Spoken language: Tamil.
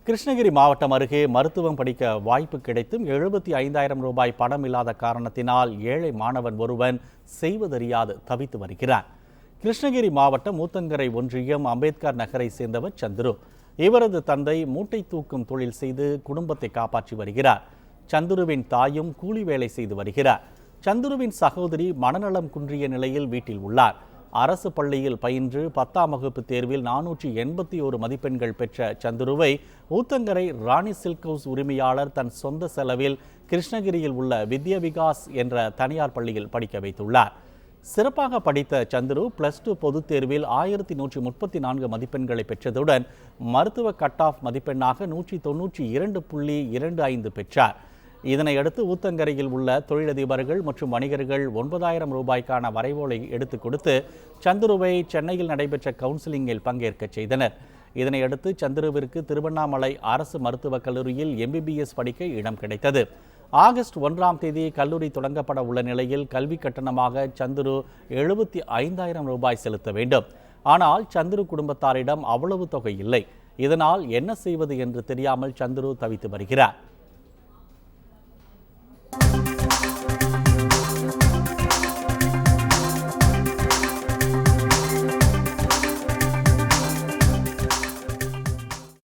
கிருஷ்ணகிரி மாவட்டம் அருகே மருத்துவம் படிக்க வாய்ப்பு கிடைத்தும் 75,000 ரூபாய் பணம் இல்லாத காரணத்தினால் ஏழை மாணவன் ஒருவன் செய்வதறியாது தவித்து வருகிறார். கிருஷ்ணகிரி மாவட்டம் ஊத்தங்கரை ஒன்றியம் அம்பேத்கர் நகரை சேர்ந்தவர் சந்துரு. இவரது தந்தை மூட்டை தூக்கும் தொழில் செய்து குடும்பத்தை காப்பாற்றி வருகிறார். சந்துருவின் தாயும் கூலி வேலை செய்து வருகிறார். சந்துருவின் சகோதரி மனநலம் குன்றிய நிலையில் வீட்டில் உள்ளார். அரசு பள்ளியில் பயின்று 10ஆம் வகுப்பு தேர்வில் 481 மதிப்பெண்கள் பெற்ற சந்துருவை ஊத்தங்கரை ராணி சில்க் ஹவுஸ் உரிமையாளர் தன் சொந்த செலவில் கிருஷ்ணகிரியில் உள்ள வித்யா விகாஸ் என்ற தனியார் பள்ளியில் படிக்க வைத்துள்ளார். சிறப்பாக படித்த சந்துரு +2 பொதுத் தேர்வில் 1134 மதிப்பெண்களை பெற்றதுடன் மருத்துவ கட் ஆஃப் மதிப்பெண்ணாக 192.25 பெற்றார். இதனையடுத்து ஊத்தங்கரையில் உள்ள தொழிலதிபர்கள் மற்றும் வணிகர்கள் 9,000 ரூபாய்க்கான வரைவோலை எடுத்துக் கொடுத்து சந்துருவை சென்னையில் நடைபெற்ற கவுன்சிலிங்கில் பங்கேற்க செய்தனர். இதனையடுத்து சந்துருவிற்கு திருவண்ணாமலை அரசு மருத்துவக் கல்லூரியில் MBBS படிக்க இடம் கிடைத்தது. ஆகஸ்ட் 1ஆம் தேதி கல்லூரி தொடங்கப்பட உள்ள நிலையில் கல்வி கட்டணமாக சந்துரு 75,000 ரூபாய் செலுத்த வேண்டும். ஆனால் சந்துரு குடும்பத்தாரிடம் அவ்வளவு தொகை இல்லை. இதனால் என்ன செய்வது என்று தெரியாமல் சந்துரு தவித்து வருகிறார்.